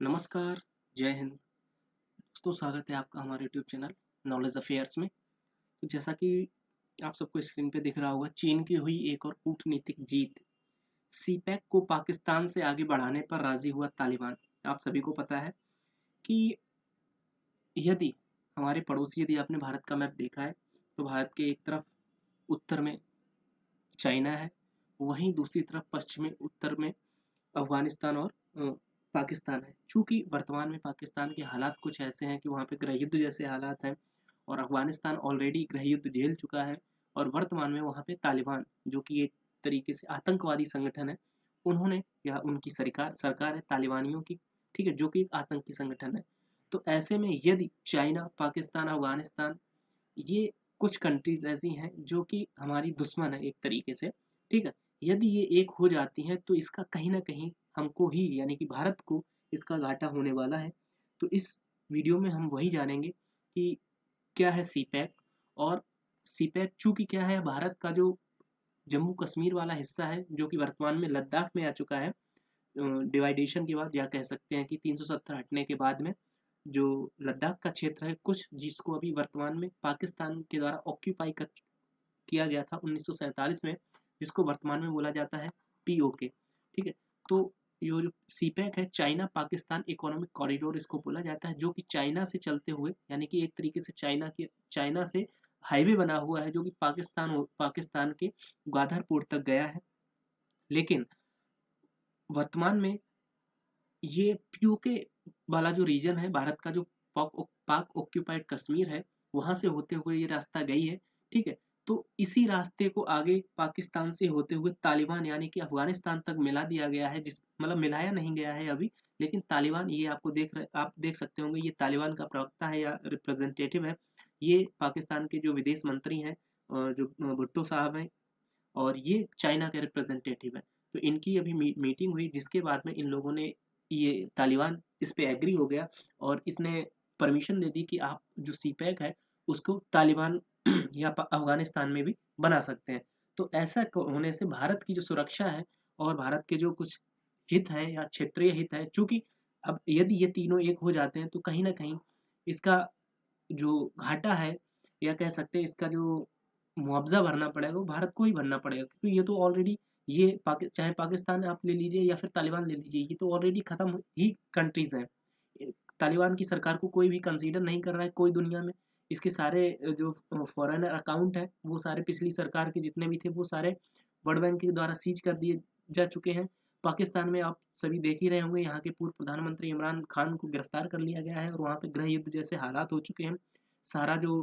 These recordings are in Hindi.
नमस्कार, जय हिंद। दोस्तों स्वागत है आपका हमारे यूट्यूब चैनल नॉलेज अफेयर्स में। तो जैसा कि आप सबको स्क्रीन पे दिख रहा होगा, चीन की हुई एक और कूटनीतिक जीत। सीपैक को पाकिस्तान से आगे बढ़ाने पर राजी हुआ तालिबान। आप सभी को पता है कि यदि हमारे पड़ोसी, यदि आपने भारत का मैप देखा है तो भारत के एक तरफ उत्तर में चाइना है, वहीं दूसरी तरफ पश्चिम में उत्तर में अफ़गानिस्तान और पाकिस्तान है। चूँकि वर्तमान में पाकिस्तान के हालात कुछ ऐसे हैं कि वहाँ पे गृह युद्ध जैसे हालात हैं और अफ़गानिस्तान ऑलरेडी गृह युद्ध झेल चुका है और वर्तमान में वहाँ पे तालिबान, जो कि एक तरीके से आतंकवादी संगठन है, उन्होंने या उनकी सरकार सरकार है तालिबानियों की, ठीक है, जो कि एक आतंकी संगठन है। तो ऐसे में यदि चाइना, पाकिस्तान, अफ़गानिस्तान, ये कुछ कंट्रीज़ ऐसी हैं जो कि हमारी दुश्मन है एक तरीके से, ठीक है? यदि ये एक हो जाती हैं तो इसका कहीं न कहीं हमको ही, यानी कि भारत को इसका घाटा होने वाला है। तो इस वीडियो में हम वही जानेंगे कि क्या है सीपैक, और सीपैक चूँकि क्या है, भारत का जो जम्मू कश्मीर वाला हिस्सा है जो कि वर्तमान में लद्दाख में आ चुका है, डिवाइडेशन के बाद, या कह सकते हैं कि 370 हटने के बाद में जो लद्दाख का क्षेत्र है कुछ, जिसको अभी वर्तमान में पाकिस्तान के द्वारा ऑक्यूपाई कर किया गया था 1947 में, जिसको वर्तमान में बोला जाता है पीओके, ठीक है। तो ये जो सीपैक है, चाइना पाकिस्तान इकोनॉमिक कॉरिडोर इसको बोला जाता है, जो कि चाइना से चलते हुए, यानी कि एक तरीके से चाइना से हाईवे बना हुआ है जो कि पाकिस्तान के ग्वादर पोर्ट तक गया है। लेकिन वर्तमान में ये पीओके वाला जो रीजन है भारत का, जो पाक ऑक्यूपाइड कश्मीर है, वहाँ से होते हुए ये रास्ता गई है, ठीक है। तो इसी रास्ते को आगे पाकिस्तान से होते हुए तालिबान, यानी कि अफगानिस्तान तक मिला दिया गया है, जिस मतलब मिलाया नहीं गया है अभी, लेकिन तालिबान, ये आप देख सकते होंगे, ये तालिबान का प्रवक्ता है या रिप्रेजेंटेटिव है। ये पाकिस्तान के जो विदेश मंत्री हैं, जो भुट्टो साहब हैं, और ये चाइना के रिप्रेजेंटेटिव हैं। तो इनकी अभी मीटिंग हुई, जिसके बाद में इन लोगों ने, ये तालिबान इस पे एग्री हो गया और इसने परमिशन दे दी कि आप जो सीपैक है उसको तालिबान या अफगानिस्तान में भी बना सकते हैं। तो ऐसा होने से भारत की जो सुरक्षा है और भारत के जो कुछ हित हैं या क्षेत्रीय हित है, चूंकि अब यदि ये तीनों एक हो जाते हैं तो कहीं ना कहीं इसका जो घाटा है, या कह सकते हैं इसका जो मुआवजा भरना पड़ेगा, वो भारत को ही भरना पड़ेगा, क्योंकि ये तो ऑलरेडी, ये चाहे पाकिस्तान आप ले लीजिए या फिर तालिबान ले लीजिए, ये तो ऑलरेडी खत्म ही कंट्रीज हैं। तालिबान की सरकार को कोई भी कंसीडर नहीं कर रहा है कोई दुनिया में। इसके सारे जो फॉरेनर अकाउंट है, वो सारे पिछली सरकार के जितने भी थे वो सारे वर्ल्ड बैंक के द्वारा सीज कर दिए जा चुके हैं। पाकिस्तान में आप सभी देख ही रहे होंगे, यहाँ के पूर्व प्रधानमंत्री इमरान खान को गिरफ्तार कर लिया गया है और वहाँ पे गृह युद्ध जैसे हालात हो चुके हैं। सारा जो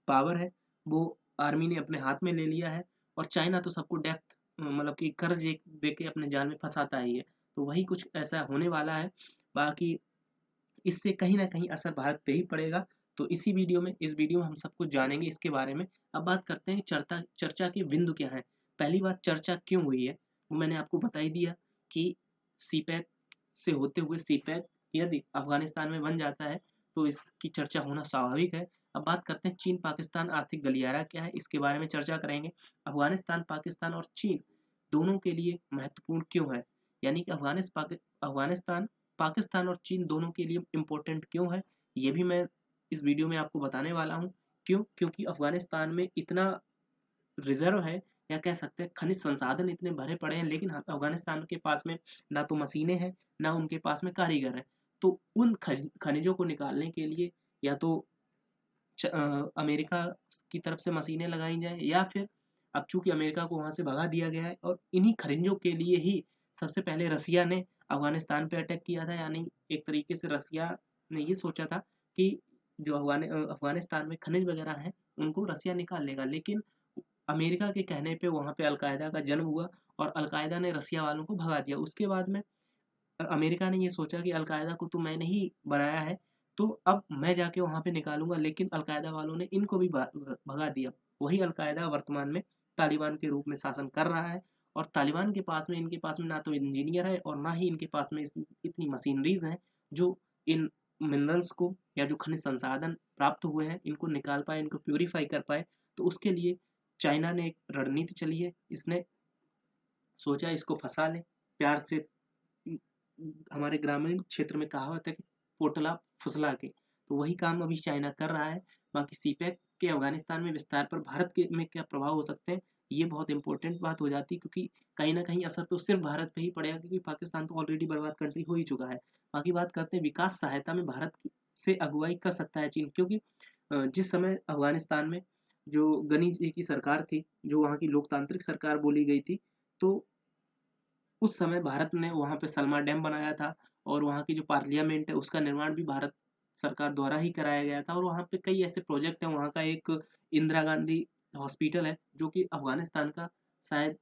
पावर है वो आर्मी ने अपने हाथ में ले लिया है, और चाइना तो सबको डेप्थ, मतलब कि कर्ज दे के अपने जाल में फंसाता ही है। तो वही कुछ ऐसा होने वाला है। बाकी इससे कहीं न कहीं असर भारत पे ही पड़ेगा। तो इस वीडियो में हम सब कुछ जानेंगे इसके बारे में। अब बात करते हैं चर्चा चर्चा के बिंदु क्या हैं। पहली बात, चर्चा क्यों हुई है, वो मैंने आपको बता ही दिया कि सीपैक से होते हुए सीपैक यदि अफ़गानिस्तान में बन जाता है, तो इसकी चर्चा होना स्वाभाविक है। अब बात करते हैं चीन-पाकिस्तान आर्थिक गलियारा क्या है, इसके बारे में चर्चा करेंगे। अफ़गानिस्तान, पाकिस्तान और चीन दोनों के लिए महत्वपूर्ण क्यों है? यानी कि अफ़गानिस्तान, पाकिस्तान और चीन दोनों के लिए इम्पोर्टेंट क्यों है, ये भी मैं इस वीडियो में आपको बताने वाला हूँ। क्यों? क्योंकि अफ़गानिस्तान में इतना रिज़र्व है, या कह सकते हैं खनिज संसाधन इतने भरे पड़े हैं, लेकिन अफ़गानिस्तान के पास में ना तो मशीनें हैं, ना उनके पास में कारीगर हैं। तो उन खनिजों को निकालने के लिए या तो अमेरिका की तरफ से मशीनें लगाई जाएँ, या फिर अब चूँकि अमेरिका को वहाँ से भगा दिया गया है, और इन्हीं खनिजों के लिए ही सबसे पहले रसिया ने अफ़गानिस्तान पे अटैक किया था। यानी एक तरीके से रसिया ने ये सोचा था कि जो अफ़गानिस्तान में खनिज वगैरह हैं, उनको रसिया निकाल लेगा। लेकिन अमेरिका के कहने पे वहाँ पे अल-कायदा का जन्म हुआ और अल-कायदा ने रसिया वालों को भगा दिया। उसके बाद में अमेरिका ने ये सोचा कि अल-कायदा को तो मैंने ही बनाया है, तो अब मैं जाके वहाँ पे निकालूँगा, लेकिन अल-कायदा वालों ने इनको भी भगा दिया। वही अल-कायदा वर्तमान में तालिबान के रूप में शासन कर रहा है, और तालिबान के पास में, इनके पास में ना तो इंजीनियर है और ना ही इनके पास में इतनी मशीनरीज़ हैं जो इन मिनरल्स को, या जो खनिज संसाधन प्राप्त हुए हैं, इनको निकाल पाएँ, इनको प्यूरीफाई कर पाएँ। तो उसके लिए चाइना ने एक रणनीति चली है। इसने सोचा इसको फँसा लें, प्यार से हमारे ग्रामीण क्षेत्र में कहावत है कि पोटला फुसला के, तो वही काम अभी चाइना कर रहा है। बाकी सीपैक के अफगानिस्तान में विस्तार पर भारत के में क्या प्रभाव हो सकते हैं, ये बहुत इंपॉर्टेंट बात हो जाती है, क्योंकि कहीं ना कहीं असर तो सिर्फ भारत पे ही पड़ेगा, क्योंकि पाकिस्तान तो ऑलरेडी बर्बाद कंट्री हो ही चुका है। बाकी बात करते हैं विकास सहायता में भारत से अगुवाई कर सकता है चीन, क्योंकि जिस समय अफगानिस्तान में जो गनी जी की सरकार थी, जो वहाँ की लोकतांत्रिक सरकार बोली गई थी, तो उस समय भारत ने वहाँ पे सलमा डैम बनाया था, और वहाँ की जो पार्लियामेंट है उसका निर्माण भी भारत सरकार द्वारा ही कराया गया था। और वहाँ पे कई ऐसे प्रोजेक्ट हैं, वहाँ का एक इंदिरा गांधी हॉस्पिटल है जो कि अफगानिस्तान का शायद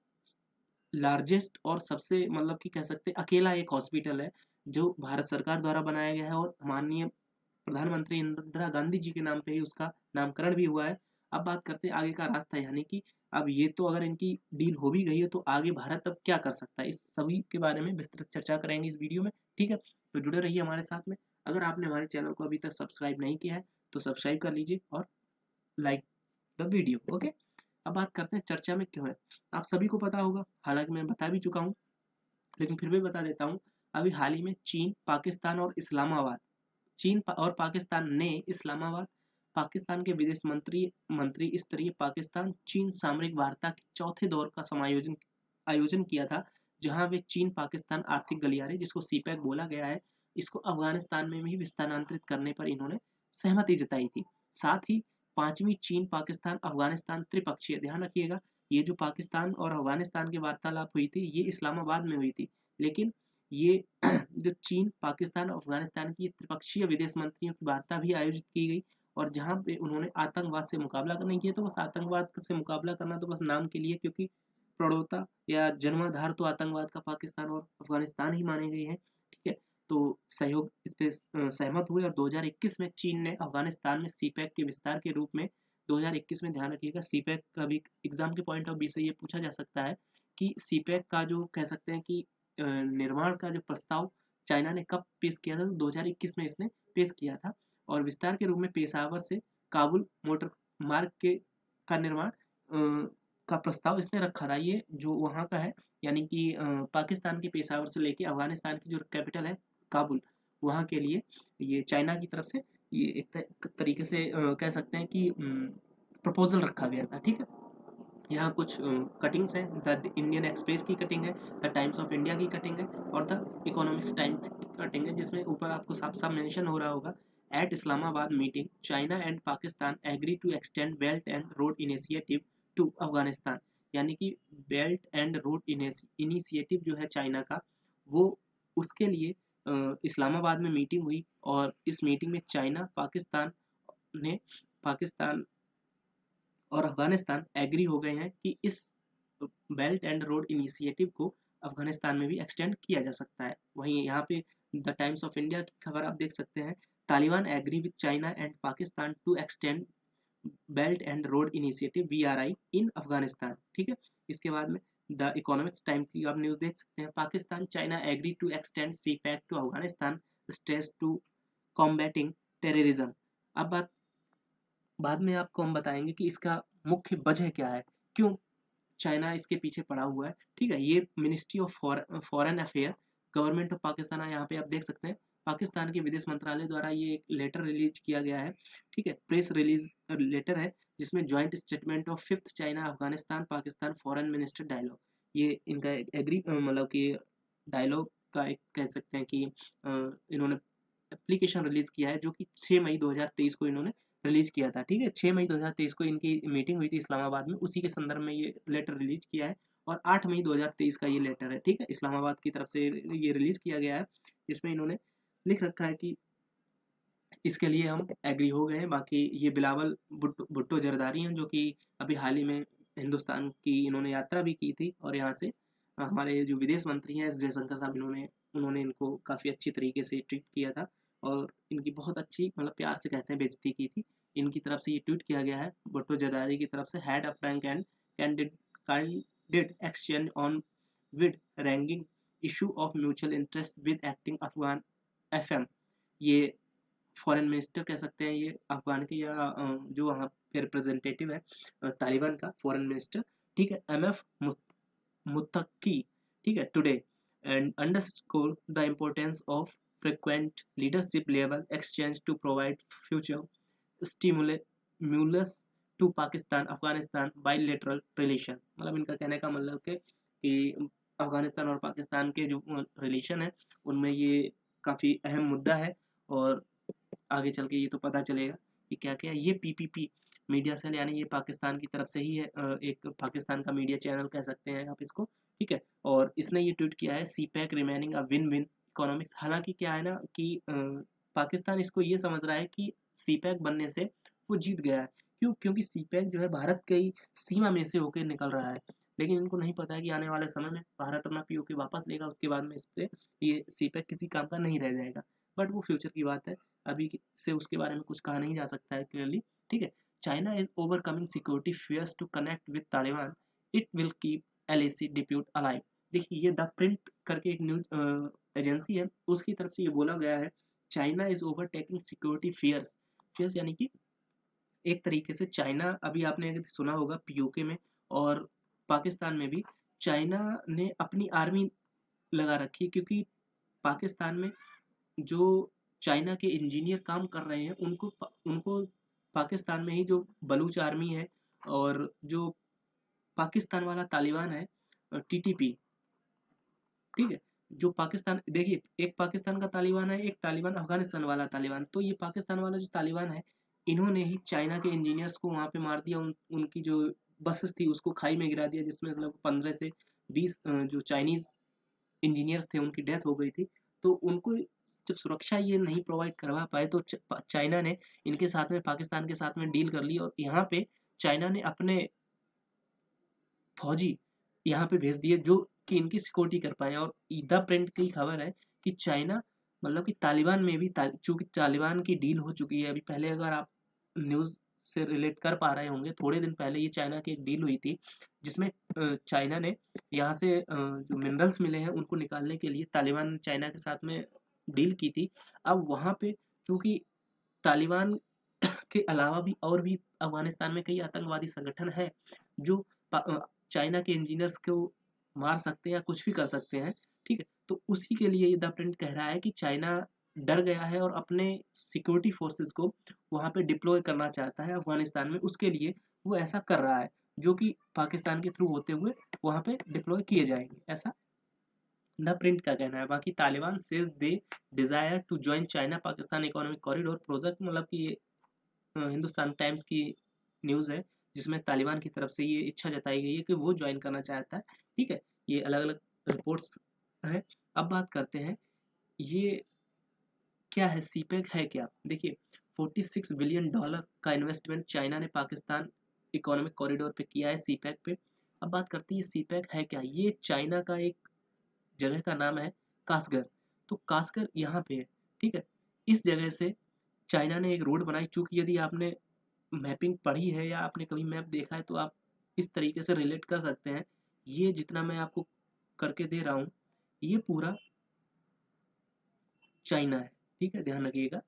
लार्जेस्ट और सबसे मतलब कि कह सकते हैं अकेला एक हॉस्पिटल है जो भारत सरकार द्वारा बनाया गया है, और माननीय प्रधानमंत्री इंदिरा गांधी जी के नाम पे ही उसका नामकरण भी हुआ है। अब बात करते हैं आगे का रास्ता, यानी कि अब ये तो अगर इनकी डील हो भी गई है, तो आगे भारत अब क्या कर सकता है, इस सभी के बारे में विस्तृत चर्चा करेंगे इस वीडियो में। ठीक है, तो जुड़े रहिए हमारे साथ में। अगर आपने हमारे चैनल को अभी तक सब्सक्राइब नहीं किया है तो सब्सक्राइब कर लीजिए और लाइक द वीडियो। ओके, अब बात करते हैं चर्चा में क्यों है। आप सभी को पता होगा, हालांकि मैं बता भी चुका हूँ, लेकिन फिर भी बता देता हूँ। अभी हाल ही में चीन, पाकिस्तान और इस्लामाबाद, और पाकिस्तान ने इस्लामाबाद, पाकिस्तान के विदेश मंत्री स्तरीय पाकिस्तान चीन सामरिक वार्ता के चौथे दौर का आयोजन किया था, जहां वे चीन पाकिस्तान आर्थिक गलियारे, जिसको सीपैक बोला गया है, इसको अफगानिस्तान में भी विस्तारांतरित करने पर इन्होंने सहमति जताई थी। साथ ही पांचवी चीन पाकिस्तान अफगानिस्तान त्रिपक्षीय, ध्यान रखिएगा, ये जो पाकिस्तान और अफगानिस्तान की वार्तालाप हुई थी ये इस्लामाबाद में हुई थी, लेकिन ये जो चीन, पाकिस्तान और अफगानिस्तान की त्रिपक्षीय विदेश मंत्रियों की वार्ता भी आयोजित की गई, और जहां पे उन्होंने आतंकवाद से मुकाबला करने किया, तो बस आतंकवाद से मुकाबला करना तो बस नाम के लिए, क्योंकि प्रणोता या जन्माधार तो आतंकवाद का पाकिस्तान और अफगानिस्तान ही माने गए हैं। ठीक है, तो सहयोग इस पे सहमत हुए, और 2021 में चीन ने अफगानिस्तान में सीपैक के विस्तार के रूप में, 2021 में, ध्यान रखिएगा, सीपैक का भी एग्जाम के पॉइंट ऑफ व्यू से ये पूछा जा सकता है कि सीपैक का जो कह सकते हैं कि निर्माण का जो प्रस्ताव चाइना ने कब पेश किया था, तो 2021 में इसने पेश किया था, और विस्तार के रूप में पेशावर से काबुल मोटर मार्ग के का निर्माण का प्रस्ताव इसने रखा था। ये जो वहाँ का है, यानी कि पाकिस्तान के पेशावर से लेके अफगानिस्तान की जो कैपिटल है काबुल, वहाँ के लिए ये चाइना की तरफ से ये एक तरीके से कह सकते हैं कि प्रपोजल रखा गया था। ठीक है, यहाँ कुछ कटिंग्स हैं, द इंडियन एक्सप्रेस की कटिंग है, द टाइम्स ऑफ इंडिया की कटिंग है, और द इकोनॉमिक्स टाइम्स की कटिंग है, जिसमें ऊपर आपको साफ साफ मेंशन हो रहा होगा, at Islamabad meeting China and Pakistan agree to extend belt and road initiative to Afghanistan. यानी कि बेल्ट एंड रोड इनिशिएटिव जो है चाइना का, वो उसके लिए इस्लामाबाद में मीटिंग हुई, और इस मीटिंग में चाइना, पाकिस्तान और अफगानिस्तान एग्री हो गए हैं कि इस बेल्ट एंड रोड इनिशिएटिव को अफगानिस्तान में भी एक्सटेंड किया जा सकता है। वहीं यहाँ पे द टाइम्स ऑफ इंडिया की खबर आप देख सकते हैं, Taliban agree with China and Pakistan to extend belt and road initiative BRI in Afghanistan. ठीक है, इसके बाद में द इकोनॉमिक्स टाइम की आप न्यूज देख सकते हैं, Pakistan China agree to extend CPEC to Afghanistan, stress to combating terrorism. अब बाद में आपको हम बताएंगे कि इसका मुख्य वजह क्या है, क्यों चाइना इसके पीछे पड़ा हुआ है। ठीक है, ये ministry of foreign affair, government of Pakistan है, यहाँ पे आप देख सकते हैं, पाकिस्तान के विदेश मंत्रालय द्वारा ये एक लेटर रिलीज किया गया है। ठीक है, प्रेस रिलीज लेटर है, जिसमें joint statement of 5th China Afghanistan Pakistan foreign minister dialogue, ये इनका एग्री मतलब कि डायलॉग का एक कह सकते हैं कि इन्होंने एप्लीकेशन रिलीज किया है, जो कि 6 मई 2023 को इन्होंने रिलीज किया था। ठीक है, 6 मई 2023 को इनकी मीटिंग हुई थी इस्लामाबाद में, उसी के संदर्भ में ये लेटर रिलीज किया है, और 8 मई 2023 का ये लेटर है। ठीक है, इस्लामाबाद की तरफ से ये रिलीज किया गया है, जिसमें इन्होंने लिख रखा है कि इसके लिए हम एग्री हो गए हैं। बाकी ये बिलावल भुट्टो जरदारी हैं, जो कि अभी हाल ही में हिंदुस्तान की इन्होंने यात्रा भी की थी, और यहाँ से हमारे जो विदेश मंत्री हैं एस जयशंकर साहब, उन्होंने इनको काफ़ी अच्छी तरीके से ट्रीट किया था, और इनकी बहुत अच्छी मतलब प्यार से कहते हैं बेइज्जती की थी। इनकी तरफ से ये ट्वीट किया गया है भुट्टो जरदारी की तरफ से, had a Frank and candid exchange on with ranking issue of mutual interest with acting Afghan FM। ये फॉरेन मिनिस्टर कह सकते हैं ये अफगान के, या जो वहाँ पे रिप्रेजेंटेटिव है तालिबान का फॉरेन मिनिस्टर। ठीक है, MF मुत्तकी। ठीक है, today and underscore the importance of frequent leadership level exchange to provide future stimulus to Pakistan Afghanistan bilateral relation. मतलब इनका कहने का मतलब कि अफगानिस्तान और पाकिस्तान के जो रिलेशन है उनमें ये काफ़ी अहम मुद्दा है, और आगे चल के ये तो पता चलेगा कि क्या क्या है। ये पीपीपी मीडिया सेल यानी ये पाकिस्तान की तरफ से ही है, एक पाकिस्तान का मीडिया चैनल कह सकते हैं आप इसको, ठीक है। और इसने ये ट्वीट किया है, CPEC remaining a win win economics. हालांकि क्या है ना कि पाकिस्तान इसको ये समझ रहा है कि सीपैक बनने से वो जीत गया है। क्यों? क्योंकि सीपैक जो है भारत की सीमा में से होकर निकल रहा है, लेकिन इनको नहीं पता है कि आने वाले समय में भारत अपना पीओके वापस लेगा, उसके बाद में इस पे ये सीपैक किसी काम का नहीं रह जाएगा। बट वो फ्यूचर की बात है, अभी से उसके बारे में कुछ कहा नहीं जा सकता है क्लियरली, ठीक है। China is overcoming security fears to connect with Taliban, it will keep LAC dispute alive. देखिए ये द प्रिंट करके एक न्यूज एजेंसी है, उसकी तरफ से ये बोला गया है, China is overtaking security fears. Fears यानी कि एक तरीके से चाइना, अभी आपने अगर सुना होगा पीओके में और पाकिस्तान में भी चाइना ने अपनी आर्मी लगा रखी है, क्योंकि पाकिस्तान में जो चाइना के इंजीनियर काम कर रहे हैं उनको पाकिस्तान में ही जो बलूच आर्मी है और जो पाकिस्तान वाला तालिबान है टीटीपी, ठीक है। जो पाकिस्तान, देखिए एक पाकिस्तान का तालिबान है, एक तालिबान अफगानिस्तान वाला तालिबान। तो ये पाकिस्तान वाला जो तालिबान है इन्होंने ही चाइना के इंजीनियर्स को वहाँ पे मार दिया, उनकी जो बसेस थी उसको खाई में गिरा दिया, जिसमें मतलब 15 से 20 जो चाइनीज इंजीनियर्स थे उनकी डेथ हो गई थी। तो उनको जब सुरक्षा ये नहीं प्रोवाइड करवा पाए तो चाइना ने इनके साथ में, पाकिस्तान के साथ में डील कर ली, और यहाँ पे चाइना ने अपने फौजी यहाँ पे भेज दिए जो कि इनकी सिक्योरिटी कर पाए। और द प्रिंट की खबर है कि चाइना मतलब कि तालिबान में भी चूंकि तालिबान की डील हो चुकी है, अभी पहले अगर आप न्यूज़ से रिलेट कर पा रहे होंगे, थोड़े दिन पहले ये चाइना की एक डील हुई थी जिसमें चाइना ने यहाँ से जो मिनरल्स मिले हैं उनको निकालने के लिए तालिबान चाइना के साथ में डील की थी। अब वहाँ पे चूंकि तालिबान के अलावा भी और भी अफगानिस्तान में कई आतंकवादी संगठन हैं जो चाइना के इंजीनियर्स को मार सकते हैं या कुछ भी कर सकते हैं, ठीक है। तो उसी के लिए ये द प्रिंट कह रहा है कि चाइना डर गया है और अपने सिक्योरिटी फोर्सेस को वहाँ पे डिप्लॉय करना चाहता है अफगानिस्तान में, उसके लिए वो ऐसा कर रहा है जो कि पाकिस्तान के थ्रू होते हुए वहाँ पे डिप्लॉय किए जाएंगे, ऐसा द प्रिंट का कहना है। बाकी Taliban says they desire to join China Pakistan economic corridor project, मतलब कि ये हिंदुस्तान टाइम्स की न्यूज़ है जिसमें तालिबान की तरफ से ये इच्छा जताई गई है कि वो ज्वाइन करना चाहता है, ठीक है। ये अलग अलग रिपोर्ट्स हैं। अब बात करते हैं ये क्या है, सीपैक है क्या। देखिए $46 बिलियन का इन्वेस्टमेंट चाइना ने पाकिस्तान इकोनॉमिक कॉरिडोर पे किया है, सीपैक पे। अब बात करते हैं सीपैक है क्या। ये चाइना का एक जगह का नाम है कासगर। तो कासगर यहाँ पे है, ठीक है। इस जगह से चाइना ने एक रोड बनाई, चूंकि यदि आपने मैपिंग पढ़ी है या आपने कभी मैप देखा है तो आप इस तरीके से रिलेट कर सकते हैं। ये जितना मैं आपको करके दे रहा हूँ ये पूरा चाइना है, ठीक है, ध्यान रखिएगा।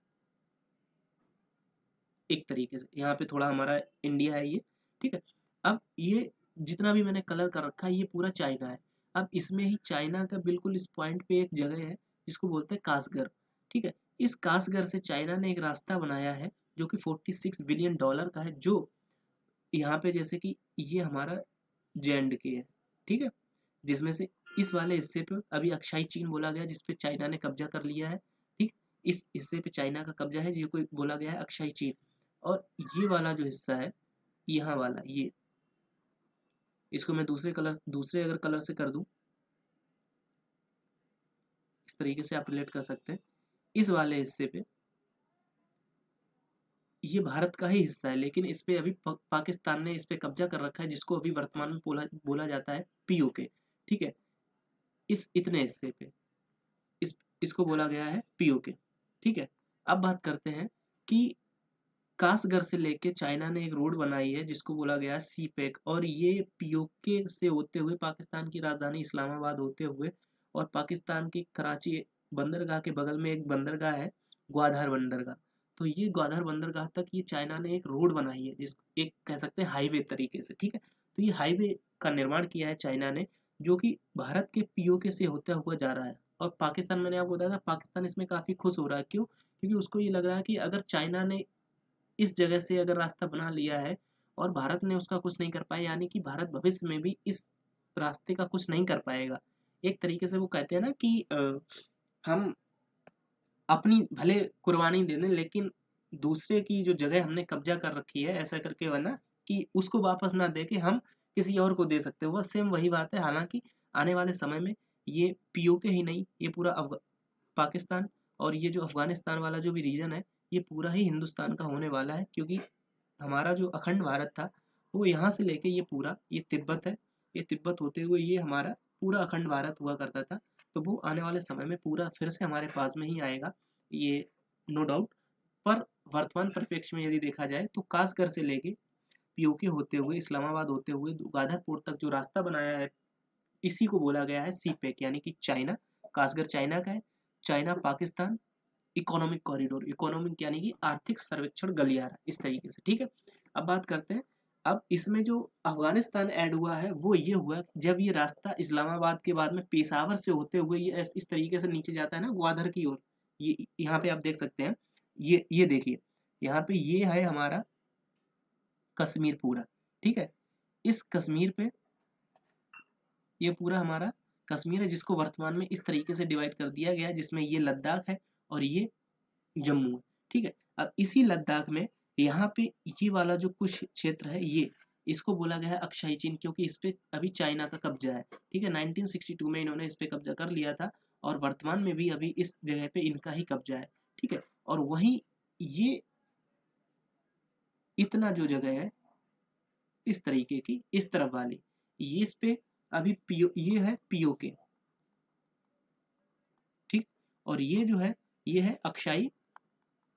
एक तरीके से यहाँ पे थोड़ा हमारा इंडिया है ये, ठीक है। अब ये जितना भी मैंने कलर कर रखा है ये पूरा चाइना है। अब इसमें ही चाइना का बिल्कुल इस पॉइंट पे एक जगह है जिसको बोलते हैं कासगर, ठीक है। इस कासगर से चाइना ने एक रास्ता बनाया है जो कि $46 बिलियन का है, जो यहाँ पे जैसे कि ये हमारा जे.एंड.के है, ठीक है, जिसमें से इस वाले हिस्से पे अभी अक्षाई चीन बोला गया जिस पे चाइना ने कब्जा कर लिया है, ठीक। इस हिस्से पे चाइना का कब्जा है, जिसको बोला गया है अक्षाई चीन। और ये वाला जो हिस्सा है यहाँ वाला ये, इसको मैं दूसरे अगर कलर से कर दूं, इस तरीके से आप रिलेट कर सकते हैं। इस वाले हिस्से पे ये भारत का ही हिस्सा है, लेकिन इस पे अभी पाकिस्तान ने इस पे कब्जा कर रखा है, जिसको अभी वर्तमान में बोला जाता है पीओके, ठीक है। इस इतने हिस्से पे इसको बोला गया है पीओके, ठीक है। अब बात करते हैं कि कासगर से लेके चाइना ने एक रोड बनाई है जिसको बोला गया है सीपैक, और ये पीओके से होते हुए पाकिस्तान की राजधानी इस्लामाबाद होते हुए और पाकिस्तान की कराची बंदरगाह के बगल में एक बंदरगाह है ग्वादर बंदरगाह। तो ये ग्वादर बंदरगाह तक ये चाइना ने एक रोड बनाई है, जिस एक कह सकते हैं हाईवे तरीके से, ठीक है। तो ये हाईवे का निर्माण किया है चाइना ने, जो कि भारत के पीओके से होता हुआ जा रहा है। और पाकिस्तान, मैंने आपको बताया था, पाकिस्तान इसमें काफ़ी खुश हो रहा है। क्यों? क्योंकि उसको ये लग रहा है कि अगर चाइना ने इस जगह से अगर रास्ता बना लिया है और भारत ने उसका कुछ नहीं कर पाया, यानी कि भारत भविष्य में भी इस रास्ते का कुछ नहीं कर पाएगा। एक तरीके से वो कहते हैं ना कि हम अपनी भले कुर्बानी दे दें, लेकिन दूसरे की जो जगह हमने कब्जा कर रखी है, ऐसा करके वरना कि उसको वापस ना दे के हम किसी और को दे सकते हो। बस सेम वही बात है। हालांकि आने वाले समय में ये पीओके ही नहीं, ये पूरा पाकिस्तान और ये जो अफगानिस्तान वाला जो भी रीजन है, ये पूरा ही हिंदुस्तान का होने वाला है। क्योंकि हमारा जो अखंड भारत था, वो यहाँ से लेके ये पूरा, ये तिब्बत है, ये तिब्बत होते हुए ये हमारा पूरा अखंड भारत हुआ करता था। तो वो आने वाले समय में पूरा फिर से हमारे पास में ही आएगा, ये नो डाउट। पर वर्तमान परिप्रेक्ष्य में यदि देखा जाए तो कासगढ़ से लेके पीओके होते हुए, इस्लामाबाद होते हुए गाधर पोर्ट तक जो रास्ता बनाया है, इसी को बोला गया है सीपेक, यानी कि चाइना। कासगढ़ चाइना का है, China Pakistan economic corridor, economic यानी कि आर्थिक सर्वेक्षण गलियारा, इस तरीके से। ठीक है, अब बात करते हैं। अब इसमें जो अफगानिस्तान ऐड हुआ है वो ये हुआ जब ये रास्ता इस्लामाबाद के बाद में पेशावर से होते हुए ये इस तरीके से नीचे जाता है ना, ग्वादर की ओर। ये यहाँ पे आप देख सकते हैं, ये देखिए, यहाँ पे ये है हमारा कश्मीर पूरा। ठीक है, इस कश्मीर पे ये पूरा हमारा कश्मीर है, जिसको वर्तमान में इस तरीके से डिवाइड कर दिया गया है, जिसमें ये लद्दाख है और ये जम्मू है। ठीक है, अब इसी लद्दाख में यहाँ पे ये वाला जो कुछ क्षेत्र है, ये इसको बोला गया है अक्षाई चीन, क्योंकि इस पे अभी चाइना का कब्जा है। ठीक है, 1962 में इन्होंने इस पे कब्जा कर लिया था और वर्तमान में भी अभी इस जगह पे इनका ही कब्जा है। ठीक है, और वहीं ये इतना जो जगह है इस तरीके की, इस तरफ वाली, ये इस पे अभी ये है पीओके। ठीक, और ये जो है ये है अक्षाई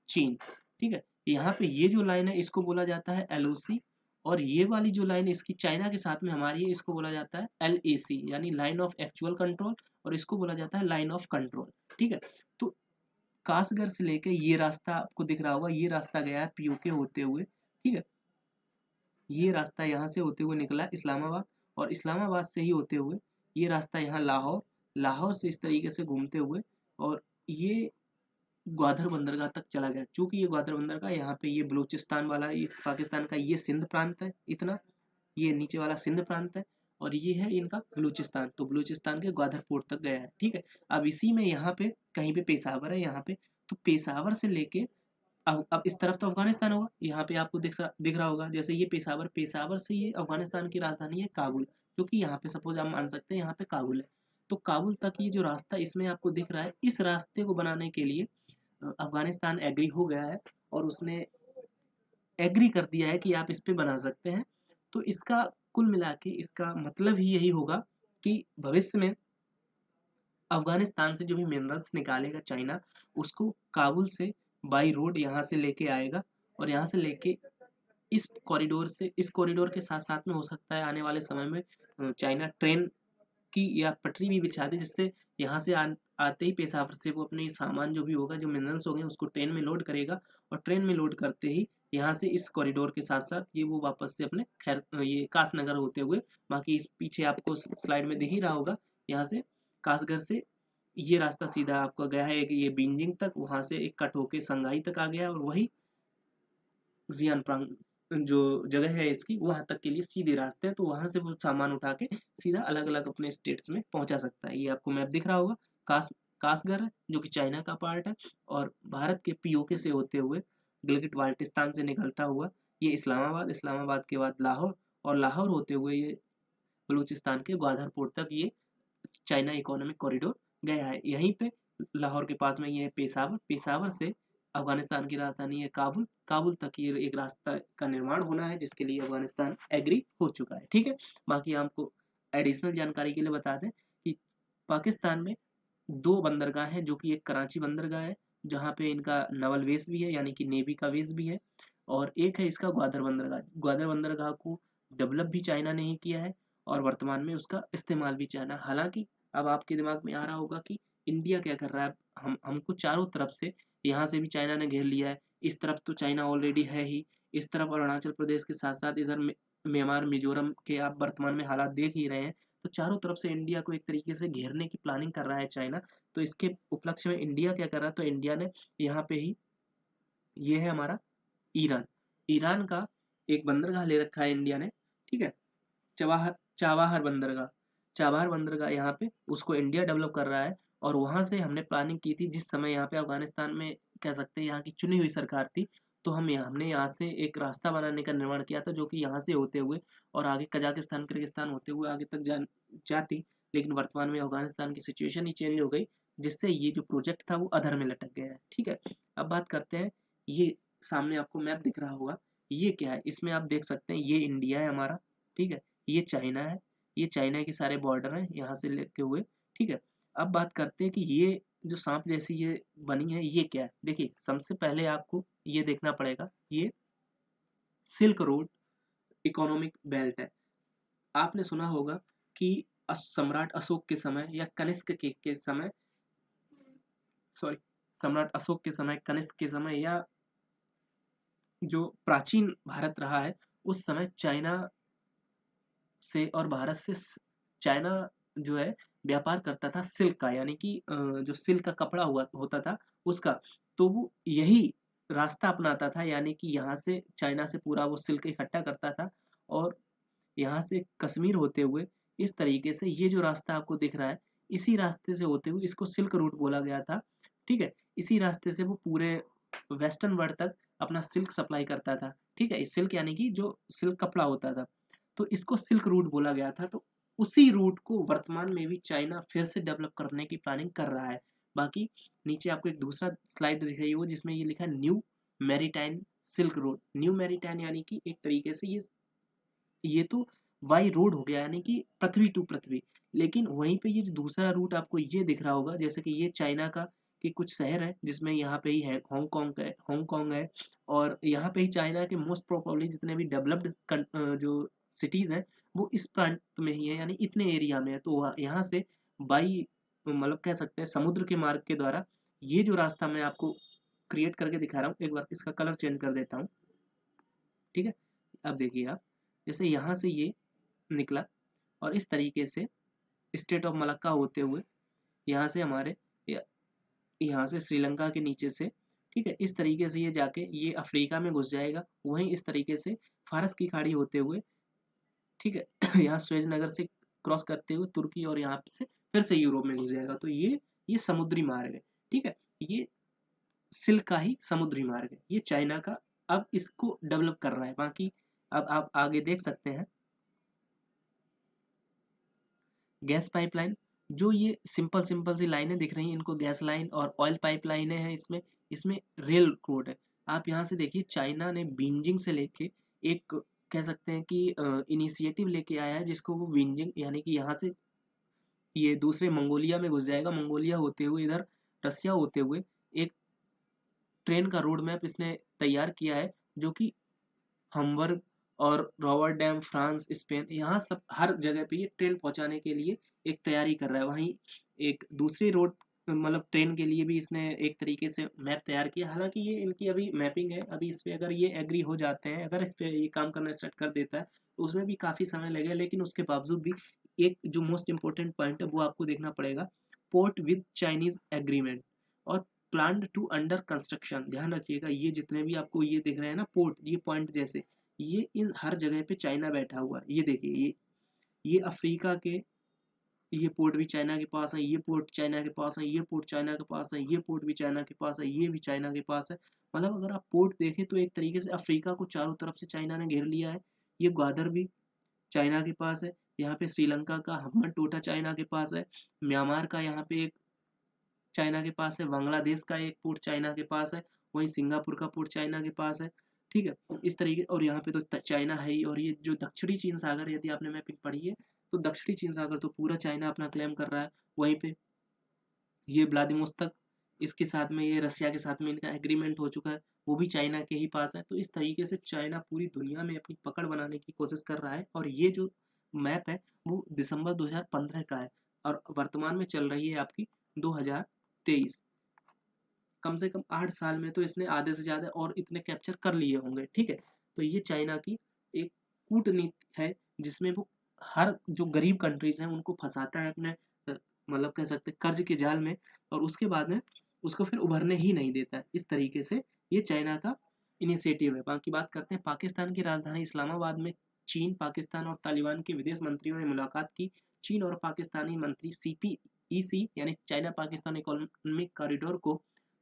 चीन। ठीक है, यहाँ पे ये जो लाइन है इसको बोला जाता है एलओसी, और ये वाली जो लाइन इसकी चाइना के साथ में हमारी है, इसको बोला जाता है एलएसी, यानी लाइन ऑफ एक्चुअल कंट्रोल, और इसको बोला जाता है लाइन ऑफ कंट्रोल। ठीक है, तो कासगढ़ से लेके ये रास्ता आपको दिख रहा होगा, ये रास्ता गया है पीओके होते हुए। ठीक है, ये रास्ता यहाँ से होते हुए निकला इस्लामाबाद, और इस्लामाबाद से ही होते हुए ये रास्ता यहाँ लाहौर, लाहौर से इस तरीके से घूमते हुए और ये ग्वादर बंदरगाह तक चला गया। चूंकि ये ग्वादर बंदरगाह, यहाँ पे ये बलूचिस्तान वाला, ये पाकिस्तान का ये सिंध प्रांत है, इतना ये नीचे वाला सिंध प्रांत है, और ये है इनका बलूचिस्तान। तो बलूचिस्तान के ग्वादर पोर्ट तक गया है। ठीक है, अब इसी में यहाँ पे कहीं पे पेशावर है, यहाँ पे तो पेशावर से लेके अब इस तरफ तो अफगानिस्तान होगा, यहाँ पे आपको दिख रहा होगा, जैसे ये पेशावर, पेशावर से ये अफगानिस्तान की राजधानी है काबुल, क्योंकि यहाँ पे सपोज आप मान सकते हैं यहाँ पे काबुल है। तो काबुल तक ये जो रास्ता इसमें आपको दिख रहा है, इस रास्ते को बनाने के लिए अफगानिस्तान एग्री हो गया है, और उसने एग्री कर दिया है कि आप इस पे बना सकते हैं। तो इसका कुल मिला के इसका मतलब ही यही होगा कि भविष्य में अफगानिस्तान से जो भी मिनरल्स निकालेगा चाइना, उसको काबुल से बाई रोड यहाँ से लेके आएगा, और यहाँ से लेके इस कॉरिडोर से, इस कॉरिडोर के साथ साथ में हो सकता है आने वाले समय में चाइना ट्रेन की या पटरी भी बिछा दे, जिससे यहाँ से आते ही पेशावर से वो अपने सामान जो भी होगा, जो मिनरल्स होंगे, उसको ट्रेन में लोड करेगा, और ट्रेन में लोड करते ही यहाँ से इस कॉरिडोर के साथ साथ ये वो वापस से अपने खैर ये कासनगर होते हुए, बाकी इस पीछे आपको स्लाइड में दिख ही रहा होगा, यहाँ से कासगढ़ से ये रास्ता सीधा आपका गया है कि ये बीजिंग तक, वहाँ से एक कट होके संघाई तक आ गया, और वही जियान प्रांग जो जगह है इसकी, वहाँ तक के लिए सीधे रास्ते हैं। तो वहाँ से वो सामान उठा के सीधा अलग अलग अपने स्टेट्स में पहुँचा सकता है। ये आपको मैप दिख रहा होगा, कासगढ़ है जो कि चाइना का पार्ट है, और भारत के पीओके से होते हुए गिलगिट बाल्टिस्तान से निकलता हुआ ये इस्लामाबाद, इस्लामाबाद के बाद लाहौर, और लाहौर होते हुए ये बलूचिस्तान के ग्वादर पोर्ट तक ये चाइना इकोनॉमिक कॉरिडोर गया है। यहीं पे लाहौर के पास में ये है पेशावर, पेशावर से अफगानिस्तान की राजधानी है काबुल, काबुल तक ये एक रास्ता का निर्माण होना है, जिसके लिए अफगानिस्तान एग्री हो चुका है। ठीक है, बाकी आपको एडिशनल जानकारी के लिए बता दें कि पाकिस्तान में 2 बंदरगाह हैं, जो कि एक कराची बंदरगाह है, जहाँ पे इनका नवल बेस भी है, यानी कि नेवी का बेस भी है, और एक है इसका ग्वादर बंदरगाह। ग्वादर बंदरगाह को डेवलप भी चाइना ने ही किया है, और वर्तमान में उसका इस्तेमाल भी चाइना। हालांकि अब आपके दिमाग में आ रहा होगा कि इंडिया क्या कर रहा है, हमको चारों तरफ से, यहाँ से भी चाइना ने घेर लिया है, इस तरफ तो चाइना ऑलरेडी है ही, इस तरफ अरुणाचल प्रदेश के साथ साथ इधर म्यांमार, मिजोरम के आप वर्तमान में हालात देख ही रहे हैं। तो चारों तरफ से इंडिया को एक तरीके से घेरने की प्लानिंग कर रहा है चाइना। तो इसके उपलक्ष्य में इंडिया क्या कर रहा है, तो इंडिया ने यहाँ पे ही, ये है हमारा ईरान, ईरान का एक बंदरगाह ले रखा है इंडिया ने, ठीक है, चवाहर चाबाहर बंदरगाह, चाबाहर बंदरगाह यहाँ पे उसको इंडिया डेवलप कर रहा है। और वहाँ से हमने प्लानिंग की थी जिस समय यहाँ पे अफगानिस्तान में कह सकते हैं यहाँ की चुनी हुई सरकार थी, तो हमने यहाँ से एक रास्ता बनाने का निर्माण किया था जो कि यहाँ से होते हुए और आगे कजाकिस्तान किर्गिस्तान होते हुए आगे तक जाती। लेकिन वर्तमान में अफगानिस्तान की सिचुएशन ही चेंज हो गई, जिससे ये जो प्रोजेक्ट था वो अधर में लटक गया है। ठीक है, अब बात करते हैं, ये सामने आपको मैप दिख रहा होगा, ये क्या है, इसमें आप देख सकते हैं ये इंडिया है हमारा, ठीक है, ये चाइना है, ये चाइना के सारे बॉर्डर हैं यहाँ से लेते हुए। ठीक है, अब बात करते हैं कि ये जो सांप जैसी ये बनी है ये क्या है। देखिए सबसे पहले आपको ये देखना पड़ेगा, ये सिल्क रोड इकोनॉमिक बेल्ट है। आपने सुना होगा कि सम्राट अशोक के समय या कनिष्क के समय, सॉरी, सम्राट अशोक के समय, कनिष्क के समय, या जो प्राचीन भारत रहा है उस समय चाइना से और भारत से चाइना जो है व्यापार करता था सिल्क का, यानी कि जो सिल्क का कपड़ा हुआ होता था उसका। तो वो यही रास्ता अपनाता था, यानी कि यहाँ से चाइना से पूरा वो सिल्क इकट्ठा करता था और यहाँ से कश्मीर होते हुए इस तरीके से ये जो रास्ता आपको दिख रहा है इसी रास्ते से होते हुए इसको सिल्क रूट बोला गया था। ठीक है, इसी रास्ते से वो पूरे वेस्टर्न वर्ल्ड तक अपना सिल्क सप्लाई करता था। ठीक है, सिल्क यानी कि जो सिल्क कपड़ा होता था, तो इसको सिल्क रूट बोला गया था। तो उसी रूट को वर्तमान में भी चाइना फिर से डेवलप करने की प्लानिंग कर रहा है। बाकी नीचे आपको एक दूसरा स्लाइड दिख रही हो जिसमें ये लिखा है new maritime silk road. New maritime यानी कि एक तरीके से ये तो बाई रोड हो गया, यानी कि पृथ्वी टू पृथ्वी। लेकिन वहीं पे ये जो दूसरा रूट आपको ये दिख रहा होगा, जैसे कि ये चाइना का कि कुछ शहर है जिसमें यहाँ पे ही है हांगकांग है, और यहाँ पे ही चाइना के मोस्ट प्रोबेबली जितने भी डेवलप्ड जो सिटीज हैं वो इस प्रांत में ही है, यानी इतने एरिया में है। तो यहाँ से बाई मतलब कह सकते हैं समुद्र के मार्ग के द्वारा ये जो रास्ता मैं आपको क्रिएट करके दिखा रहा हूँ, एक बार इसका कलर चेंज कर देता हूँ। ठीक है, अब देखिए आप, जैसे यहाँ से ये निकला और इस तरीके से स्टेट ऑफ मलक्का होते हुए यहाँ से हमारे यहाँ से श्रीलंका के नीचे से, ठीक है, इस तरीके से ये जाके ये अफ्रीका में घुस जाएगा। वहीं इस तरीके से फारस की खाड़ी होते हुए, ठीक है, यहाँ स्वेज नगर से क्रॉस करते हुए तुर्की और यहाँ से फिर से यूरोप में घुस जाएगा। तो ये समुद्री मार्ग है। ठीक है, ये सिल्क का ही समुद्री मार्ग है, ये चाइना का अब इसको डेवलप कर रहा है। बाकी अब आप आगे देख सकते हैं गैस पाइपलाइन, जो ये सिंपल सिंपल सी लाइनें दिख रही हैं इनको गैस लाइन और ऑयल पाइपलाइनें हैं। इसमें इसमें रेल रोड है। आप यहाँ से देखिए चाइना ने बीजिंग से लेके एक कह सकते हैं कि इनिशिएटिव लेके आया है जिसको वो बीजिंग यानी कि यहाँ से ये दूसरे मंगोलिया में घुस जाएगा, मंगोलिया होते हुए इधर रसिया होते हुए एक ट्रेन का रोड मैप इसने तैयार किया है, जो कि हमबर्ग और रॉटरडैम फ्रांस स्पेन यहाँ सब हर जगह पे ये ट्रेन पहुंचाने के लिए एक तैयारी कर रहा है। वहीं एक दूसरी रोड मतलब ट्रेन के लिए भी इसने एक तरीके से मैप तैयार किया। हालांकि ये इनकी अभी मैपिंग है, अभी इस पे अगर ये एग्री हो जाते हैं, अगर इस पे ये काम करना स्टार्ट कर देता है तो उसमें भी काफ़ी समय लगेगा। लेकिन उसके बावजूद भी एक जो मोस्ट इंपॉर्टेंट पॉइंट है वो आपको देखना पड़ेगा, पोर्ट विद चाइनीज एग्रीमेंट और प्लान टू अंडर कंस्ट्रक्शन। ध्यान रखिएगा ये जितने भी आपको ये दिख रहे हैं ना पोर्ट, ये पॉइंट जैसे, ये इन हर जगह पे चाइना बैठा हुआ है। ये देखिए ये अफ्रीका के ये पोर्ट भी चाइना के पास है, ये पोर्ट चाइना के पास है, ये पोर्ट चाइना के पास है, ये पोर्ट भी चाइना के पास है, ये भी चाइना के पास है। मतलब अगर आप पोर्ट देखें तो एक तरीके से अफ्रीका को चारों तरफ से चाइना ने घेर लिया है। ये ग्वादर भी चाइना के पास है, यहाँ पे श्रीलंका का हम्बन टोटा चाइना के पास है, म्यांमार का यहाँ पे एक चाइना के पास है, बांग्लादेश का एक पोर्ट चाइना के पास है, वहीं सिंगापुर का पोर्ट चाइना के पास है। ठीक है, इस तरीके, और यहाँ पे तो चाइना है ही। और ये जो दक्षिणी चीन सागर, यदि आपने मैपिंग पढ़ी है तो दक्षिणी चीन सागर तो पूरा चाइना अपना क्लेम कर रहा है। वहीं पे ये व्लादिवोस्तोक, इसके साथ में ये रसिया के साथ में इनका एग्रीमेंट हो चुका है, वो भी चाइना के ही पास है। तो इस तरीके से चाइना पूरी दुनिया में अपनी पकड़ बनाने की कोशिश कर रहा है। और ये जो मैप है वो दिसंबर 2015 का है और वर्तमान में चल रही है आपकी 2023। कम से कम 8 साल में तो इसने आधे से ज़्यादा और इतने कैप्चर कर लिए होंगे। ठीक है, तो ये चाइना की एक कूटनीति है जिसमें वो हर जो गरीब कंट्रीज़ हैं उनको फँसाता है अपने मतलब कह सकते हैं कर्ज़ के जाल में, और उसके बाद में उसको फिर उभरने ही नहीं देता है। इस तरीके से ये चाइना का इनिशिएटिव है। बाकी बात करते हैं पाकिस्तान की राजधानी इस्लामाबाद में चीन, पाकिस्तान और तालिबान के विदेश मंत्रियों ने मुलाकात की। चीन और पाकिस्तानी मंत्री सीपीईसी यानी चाइना पाकिस्तान इकोनॉमिक कॉरिडोर को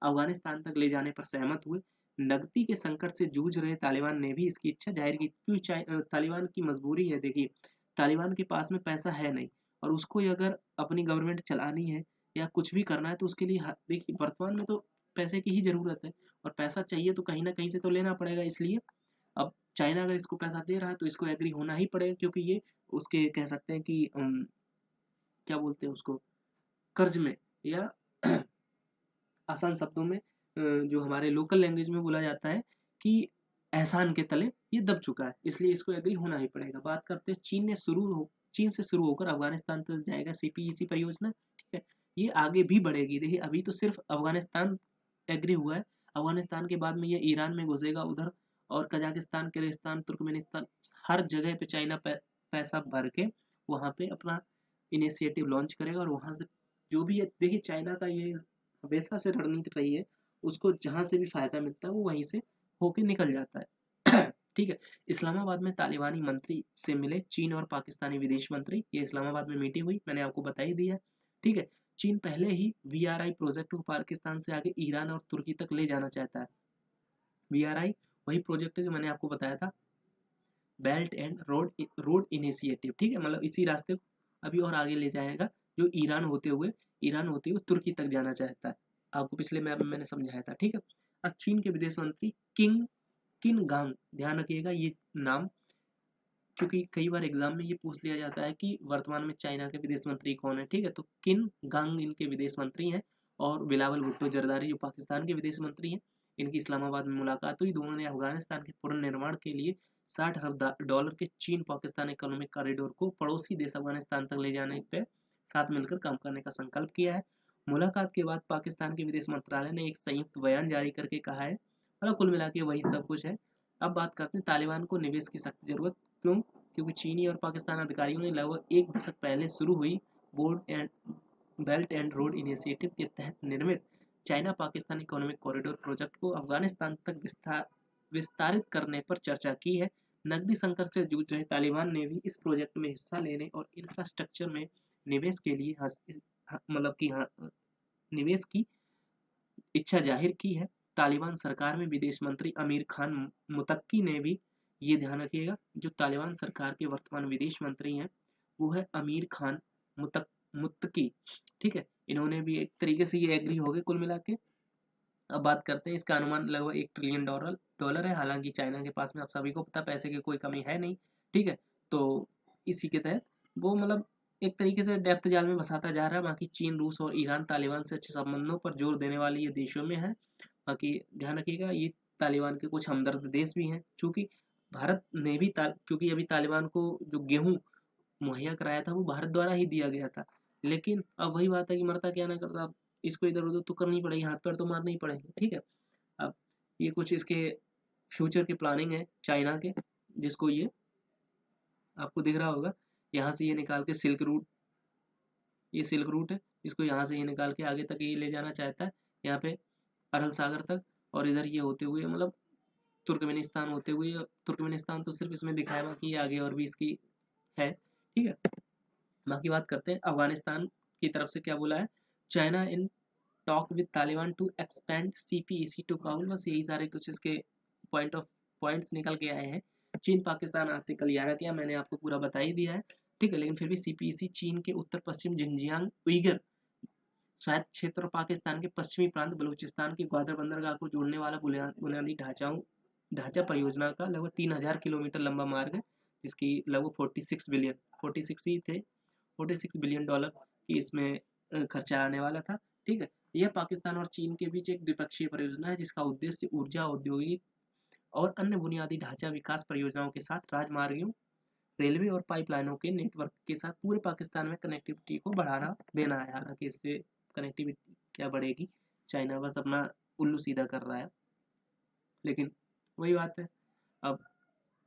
अफ़गानिस्तान तक ले जाने पर सहमत हुए। नकदी के संकट से जूझ रहे तालिबान ने भी इसकी इच्छा ज़ाहिर की। क्योंकि तालिबान की मजबूरी है, देखिए तालिबान के पास में पैसा है नहीं, और उसको ही अगर अपनी गवर्नमेंट चलानी है या कुछ भी करना है तो उसके लिए देखिए वर्तमान में तो पैसे की ही ज़रूरत है, और पैसा चाहिए तो कहीं न कहीं से तो लेना पड़ेगा। इसलिए अब चाइना अगर इसको पैसा दे रहा है तो इसको एग्री होना ही पड़ेगा, क्योंकि ये उसके कह सकते हैं कि क्या बोलते हैं उसको, कर्ज में, या आसान शब्दों में जो हमारे लोकल लैंग्वेज में बोला जाता है कि एहसान के तले ये दब चुका है, इसलिए इसको एग्री होना ही पड़ेगा। बात करते हैं चीन से शुरू होकर अफगानिस्तान तक जाएगा सीपीईसी परियोजना, ठीक है। ये आगे भी बढ़ेगी। देखिए अभी तो सिर्फ अफगानिस्तान एग्री हुआ है, अफगानिस्तान के बाद में ये ईरान में घुसेगा उधर, और कजाकिस्तान, किर्गिस्तान, तुर्कमेनिस्तान, हर जगह पे चाइना पैसा भर के वहाँ पे अपना इनिशिएटिव लॉन्च करेगा, और वहाँ से जो भी है, देखिए चाइना का ये हमेशा से रणनीति रही है, उसको जहाँ से भी फ़ायदा मिलता है वो वहीं से होके निकल जाता है। ठीक है। इस्लामाबाद में तालिबानी मंत्री से मिले चीन और पाकिस्तानी विदेश मंत्री, ये इस्लामाबाद में मीटिंग हुई, मैंने आपको बता ही दिया। ठीक है। चीन पहले ही वीआरआई प्रोजेक्ट को पाकिस्तान से आगे ईरान और तुर्की तक ले जाना चाहता है। वीआरआई वही प्रोजेक्ट है जो मैंने आपको बताया था, बेल्ट एंड रोड इनिशिएटिव, ठीक है। मतलब इसी रास्ते को अभी और आगे ले जाएगा, जो ईरान होते हुए तुर्की तक जाना चाहता है। आपको पिछले में मैंने समझाया था, ठीक है। अब चीन के विदेश मंत्री किन गांग, ध्यान रखिएगा ये नाम, क्योंकि कई बार एग्जाम में ये पूछ लिया जाता है कि वर्तमान में चाइना के विदेश मंत्री कौन है, ठीक है। तो किन गांग इनके विदेश मंत्री हैं, और बिलावल भुट्टो जरदारी जो पाकिस्तान के विदेश मंत्री हैं, इनकी इस्लामाबाद में मुलाकात हुई। दोनों ने अफगानिस्तान के पुनर्निर्माण के लिए $60 अरब के चीन पाकिस्तान इकोनॉमिक कॉरिडोर को पड़ोसी देश अफगानिस्तान तक ले जाने पर साथ मिलकर काम करने का संकल्प किया है। मुलाकात के बाद पाकिस्तान के विदेश मंत्रालय ने एक संयुक्त बयान जारी करके कहा है, मतलब कुल मिला के वही सब कुछ है। अब बात करते हैं तालिबान को निवेश की सख्त जरूरत क्यों, क्योंकि चीनी और पाकिस्तान अधिकारियों ने लगभग एक दशक पहले शुरू हुई बेल्ट एंड रोड इनिशिएटिव के तहत निर्मित China Pakistan economic corridor project को अफगानिस्तान तक विस्तारित करने पर चर्चा की है। नकदी संकट से जूझ रहे तालिबान ने भी इस प्रोजेक्ट में हिस्सा लेने और इंफ्रास्ट्रक्चर में निवेश के लिए मतलब कि निवेश की इच्छा जाहिर की है। तालिबान सरकार में विदेश मंत्री अमीर खान मुतक्की ने भी, ये ध्यान रखिएगा, जो तालिबान सरकार के वर्तमान विदेश मंत्री हैं वो है अमीर खान मुत्तकी, ठीक है। इन्होंने भी एक तरीके से ये एग्री हो गए कुल मिला के। अब बात करते हैं, इसका अनुमान लगभग $1 ट्रिलियन है। हालांकि चाइना के पास में आप सभी को पता पैसे की कोई कमी है नहीं, ठीक है। तो इसी के तहत वो मतलब एक तरीके से डेप्थ जाल में फंसाता जा रहा है। बाकी चीन, रूस और ईरान तालिबान से अच्छे संबंधों पर जोर देने वाले ये देशों में है। बाकी ध्यान रखिएगा ये तालिबान के कुछ हमदर्द देश भी हैं, चूँकि भारत ने भी क्योंकि अभी तालिबान को जो गेहूँ मुहैया कराया था वो भारत द्वारा ही दिया गया था। लेकिन अब वही बात है कि मरता क्या ना करता, अब इसको इधर-उधर तो करनी पड़ेगी, हाथ पैर तो मारने ही पड़ेंगे, ठीक है। अब ये कुछ इसके फ्यूचर की प्लानिंग है चाइना के, जिसको ये आपको दिख रहा होगा, यहाँ से ये निकाल के ये सिल्क रूट है, इसको यहाँ से ये निकाल के आगे तक ये ले जाना चाहता है, यहाँ पे अरल सागर तक, और इधर ये होते हुए मतलब तुर्कमेनिस्तान होते हुए, तुर्कमेनिस्तान तो सिर्फ इसमें दिखाया, बाकी आगे और भी इसकी है, ठीक है। बाकी बात करते हैं अफगानिस्तान की तरफ से क्या बोला है, China in talk with Taliban to expand CPEC to Kabul, बस यही सारे कुछ इसके पॉइंट्स निकल के आए हैं। चीन पाकिस्तान आर्थिक गलियारा किया, मैंने आपको पूरा बता ही दिया है, ठीक है। लेकिन फिर भी सीपीईसी चीन के उत्तर पश्चिम जिंजियांग उइगर स्वायत्त क्षेत्र और पाकिस्तान के पश्चिमी प्रांत बलूचिस्तान की ग्वादर बंदरगाह को जोड़ने वाला बुनियादी ढांचा परियोजना का लगभग 3000 किलोमीटर लंबा मार्ग है, जिसकी लगभग 46 बिलियन डॉलर की इसमें खर्चा आने वाला था, ठीक है। यह पाकिस्तान और चीन के बीच एक द्विपक्षीय परियोजना है, जिसका उद्देश्य ऊर्जा, औद्योगिक और अन्य बुनियादी ढांचा विकास परियोजनाओं के साथ राजमार्गों, रेलवे और पाइपलाइनों के नेटवर्क के साथ पूरे पाकिस्तान में कनेक्टिविटी को बढ़ाना देना है। हालांकि इससे कनेक्टिविटी क्या बढ़ेगी, चाइना बस अपना उल्लू सीधा कर रहा है, लेकिन वही बात है, अब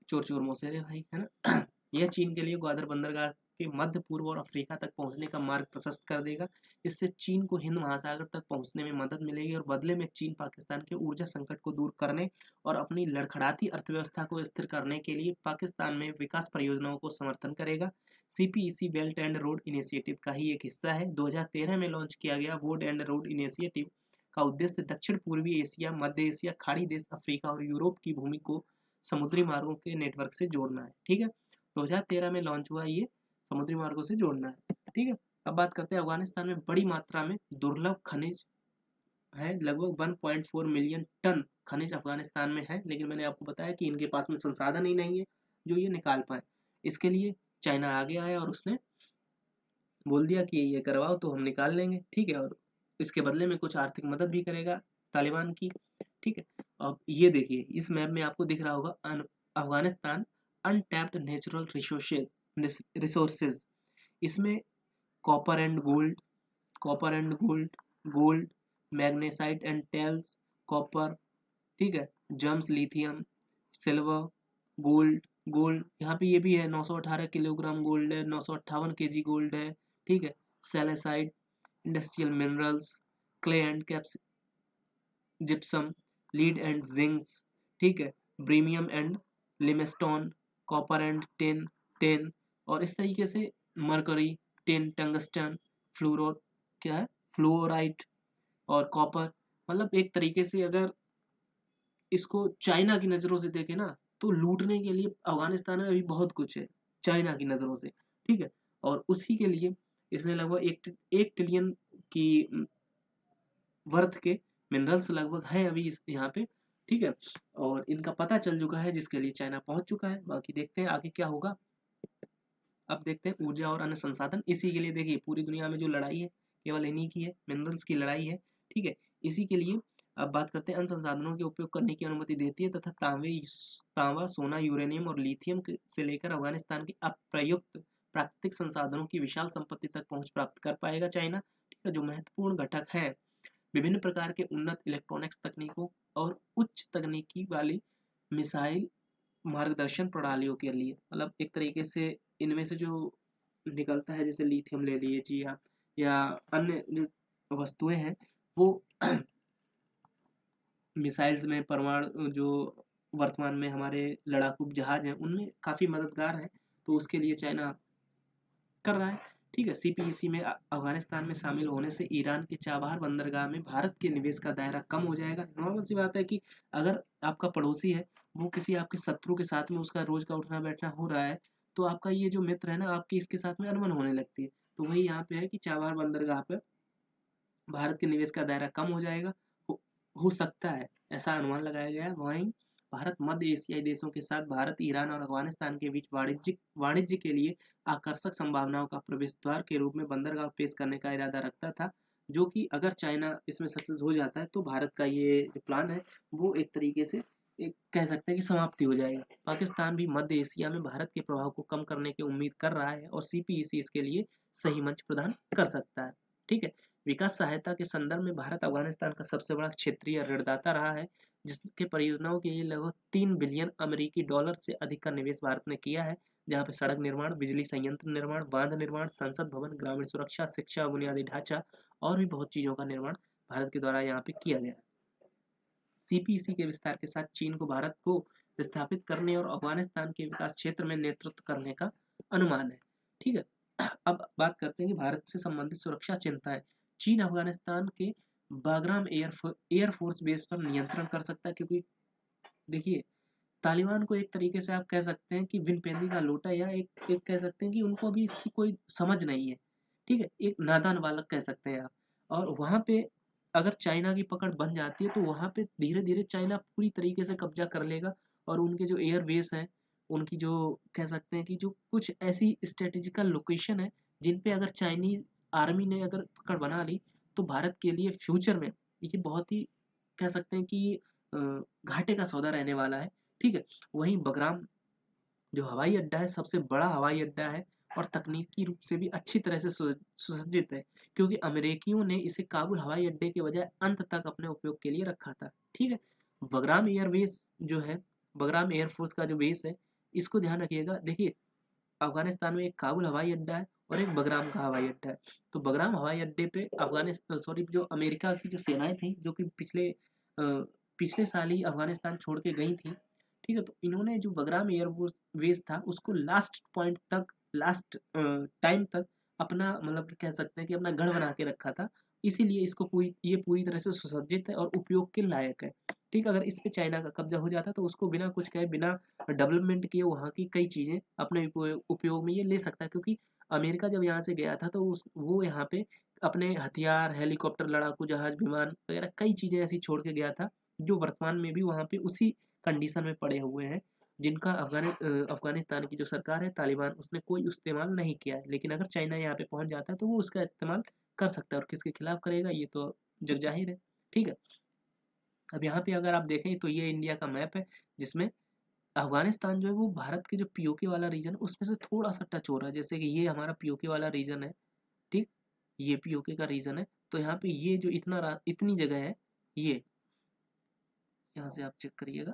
चोर चोर मौसेरे भाई, है ना। यह चीन के लिए ग्वादर बंदरगाह के मध्य पूर्व और अफ्रीका तक पहुंचने का मार्ग प्रशस्त कर देगा। इससे चीन को हिंद महासागर तक पहुंचने में मदद मिलेगी और बदले में चीन पाकिस्तान के ऊर्जा संकट को दूर करने और अपनी लड़खड़ाती अर्थव्यवस्था को स्थिर करने के लिए पाकिस्तान में विकास परियोजनाओं को समर्थन करेगा। CPEC belt and road initiative का ही एक हिस्सा है। 2013 में लॉन्च किया गया बोल्ट एंड रोड इनिशिएटिव का उद्देश्य दक्षिण पूर्वी एशिया, मध्य एशिया, खाड़ी देश, अफ्रीका और यूरोप की भूमि को समुद्री मार्गों के नेटवर्क से जोड़ना है। ठीक है, 2013 में लॉन्च हुआ, ये समुद्री मार्गों से जोड़ना है। ठीक है, अब बात करते हैं अफगानिस्तान में बड़ी मात्रा में दुर्लभ खनिज है। लगभग 1.4 मिलियन टन खनिज अफगानिस्तान में है, लेकिन मैंने आपको बताया कि इनके पास में संसाधन ही नहीं है जो ये निकाल पाए। इसके लिए चाइना आगे आया और उसने बोल दिया कि ये करवाओ तो हम निकाल लेंगे। ठीक है, और इसके बदले में कुछ आर्थिक मदद भी करेगा तालिबान की। ठीक है, अब ये देखिए इस मैप में आपको दिख रहा होगा अफगानिस्तान अनटैप्ड नेचुरल रिसोर्सेज। इसमें copper and gold, copper and gold, gold, magnesite and talc, copper, ठीक है, gems, lithium, silver, gold, gold यहाँ पे ये भी है 918 किलोग्राम गोल्ड है, 958 केजी गोल्ड है। ठीक है, celestite, industrial minerals, clay and caps, gypsum, lead and zincs, ठीक है, ब्रीमियम and limestone, copper and tin, tin, और इस तरीके से मरकरी, टिन, टंगस्टन, फ्लोरो, क्या है, फ्लोराइट और कॉपर। मतलब एक तरीके से अगर इसको चाइना की नज़रों से देखें ना तो लूटने के लिए अफगानिस्तान में अभी बहुत कुछ है चाइना की नज़रों से। ठीक है, और उसी के लिए इसने लगभग एक ट्रिलियन की वर्थ के मिनरल्स लगभग है अभी इस यहाँ पे। ठीक है, और इनका पता चल चुका है जिसके लिए चाइना पहुंच चुका है। बाकी देखते हैं आगे क्या होगा। अब देखते हैं ऊर्जा और अन्य संसाधन। इसी के लिए देखिए पूरी दुनिया में जो लड़ाई है केवल इन्हीं की है, मिनरल्स की लड़ाई है। ठीक है, इसी के लिए अब बात करते हैं अन्य संसाधनों के उपयोग करने की अनुमति देती है तथा तांबा, सोना, यूरेनियम और लिथियम से लेकर अफगानिस्तान के अप्रयुक्त प्राकृतिक संसाधनों की विशाल संपत्ति तक पहुंच प्राप्त कर पाएगा चाइना। ठीक है, जो महत्वपूर्ण घटक है विभिन्न प्रकार के उन्नत इलेक्ट्रॉनिक्स तकनीकों और उच्च तकनीकी वाली मिसाइल मार्गदर्शन प्रणालियों के लिए। मतलब एक तरीके से इनमें से जो निकलता है जैसे लिथियम ले लीजिए आप या अन्य जो वस्तुएं हैं वो मिसाइल्स में परमाणु जो वर्तमान में हमारे लड़ाकू जहाज हैं उनमें काफ़ी मददगार है, तो उसके लिए चाइना कर रहा है। ठीक है, सीपीईसी में अफगानिस्तान में शामिल होने से ईरान के चाबहार बंदरगाह में भारत के निवेश का दायरा कम हो जाएगा। नॉर्मल सी बात है कि अगर आपका पड़ोसी है वो किसी आपके शत्रु के साथ में उसका रोज का उठना बैठना हो रहा है तो आपका ये जो मित्र है ना आपकी इसके साथ में अनबन होने लगती है। तो वही यहाँ पे है कि चाबहार बंदरगाह पर भारत के निवेश का दायरा कम हो जाएगा, हो सकता है, ऐसा अनुमान लगाया गया है। वहीं भारत मध्य एशियाई देशों के साथ भारत, ईरान और अफगानिस्तान के बीच वाणिज्य के लिए आकर्षक संभावनाओं का प्रवेश द्वार के रूप में बंदरगाह पेश करने का इरादा रखता था, जो कि अगर चाइना इसमें सक्सेस हो जाता है तो भारत का ये जो प्लान है वो एक तरीके से एक कह सकते हैं कि समाप्ति हो जाएगा। पाकिस्तान भी मध्य एशिया में भारत के प्रभाव को कम करने की उम्मीद कर रहा है और सीपीईसी इसके लिए सही मंच प्रदान कर सकता है। ठीक है, विकास सहायता के संदर्भ में भारत अफगानिस्तान का सबसे बड़ा क्षेत्रीय ऋणदाता रहा है, जिसके परियोजनाओं के लिए लगभग 3 बिलियन अमेरिकी डॉलर से अधिक का निवेश भारत ने किया है, जहां पे सड़क निर्माण, बिजली संयंत्र निर्माण, बांध निर्माण, संसद भवन, ग्रामीण सुरक्षा, शिक्षा, बुनियादी ढांचा और भी बहुत चीज़ों का निर्माण भारत के द्वारा यहाँ पे किया गया है। सीपीईसी के विस्तार के साथ चीन को भारत को विस्थापित करने और अफगानिस्तान के विकास क्षेत्र में नेतृत्व करने का अनुमान है। ठीक है, अब बात करते हैं कि भारत से संबंधित सुरक्षा चिंताएं। चीन अफगानिस्तान के बागराम एयरफोर्स बेस पर नियंत्रण कर सकता है, क्योंकि देखिए तालिबान को एक तरीके से आप कह सकते हैं कि विनपेंदी का लोटा, या एक कह सकते हैं कि उनको अभी इसकी कोई समझ नहीं है। ठीक है, एक नादान बालक कह सकते हैं आप। और वहाँ पे अगर चाइना की पकड़ बन जाती है तो वहाँ पे धीरे धीरे चाइना पूरी तरीके से कब्जा कर लेगा और उनके जो एयर बेस हैं, उनकी जो कह सकते हैं कि जो कुछ ऐसी स्ट्रेटेजिकल लोकेशन है जिन पे अगर चाइनीज आर्मी ने अगर पकड़ बना ली तो भारत के लिए फ्यूचर में ये बहुत ही कह सकते हैं कि घाटे का सौदा रहने वाला है। ठीक है, वहीं बगराम जो हवाई अड्डा है सबसे बड़ा हवाई अड्डा है और तकनीकी रूप से भी अच्छी तरह से सुसज्जित है, क्योंकि अमेरिकियों ने इसे काबुल हवाई अड्डे के बजाय अंत तक अपने उपयोग के लिए रखा था। ठीक है, बगराम एयरबेस जो है, बगराम एयरफोर्स का जो बेस है, इसको ध्यान रखिएगा। देखिए अफगानिस्तान में एक काबुल हवाई अड्डा है और एक बगराम का हवाई अड्डा है। तो बगराम हवाई अड्डे पे जो अमेरिका की जो सेनाएं थी जो कि पिछले साल ही अफगानिस्तान छोड़ के गई थी, ठीक है, तो इन्होंने जो बगराम एयरफोर्स बेस था उसको लास्ट टाइम तक अपना मतलब कह सकते हैं कि अपना गढ़ बना के रखा था। इसीलिए ये पूरी तरह से सुसज्जित है और उपयोग के लायक है। ठीक, अगर इस पे चाइना का कब्जा हो जाता तो उसको बिना कुछ कहे, बिना डेवलपमेंट किए वहाँ की कई चीज़ें अपने उपयोग में ये ले सकता है, क्योंकि अमेरिका जब यहाँ से गया था तो वो यहाँ पे अपने हथियार, हेलीकॉप्टर, लड़ाकू जहाज, विमान वगैरह कई चीज़ें ऐसी छोड़ के गया था जो वर्तमान में भी वहाँ पे उसी कंडीशन में पड़े हुए हैं, जिनका अफगानिस्तान की जो सरकार है तालिबान, उसने कोई इस्तेमाल नहीं किया है। लेकिन अगर चाइना यहाँ पे पहुँच जाता है तो वो उसका इस्तेमाल कर सकता है, और किसके खिलाफ करेगा ये तो जग जाहिर है। ठीक है, अब यहाँ पे अगर आप देखें तो ये इंडिया का मैप है, जिसमें अफगानिस्तान जो है वो भारत के जो पीओके वाला रीजन है उसमें से थोड़ा सा टच हो रहा है। जैसे कि ये हमारा पीओके वाला रीजन है, ठीक, ये पीओके का रीजन है। तो यहाँ पे ये जो इतनी जगह है, ये यहाँ से आप चेक करिएगा,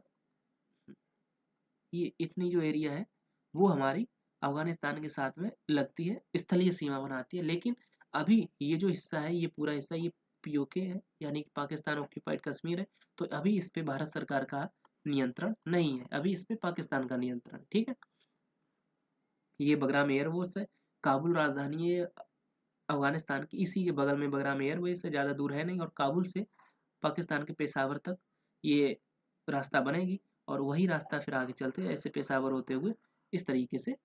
ये इतनी जो एरिया है वो हमारी अफगानिस्तान के साथ में लगती है, स्थलीय सीमा बनाती है। लेकिन अभी ये जो हिस्सा है, ये पूरा हिस्सा ये पीओके है, यानी कि पाकिस्तान ऑक्यूपाइड कश्मीर है। तो अभी इस पे भारत सरकार का नियंत्रण नहीं है, अभी इस पे पाकिस्तान का नियंत्रण। ठीक है, ये बगराम एयरबेस है, काबुल राजधानी है अफगानिस्तान की, इसी के बगल में बगराम एयरबेस है, ज़्यादा दूर है नहीं। और काबुल से पाकिस्तान के पेशावर तक ये रास्ता बनेगी, और वही रास्ता फिर आगे चलते ऐसे पेशावर होते हुए इस तरीके से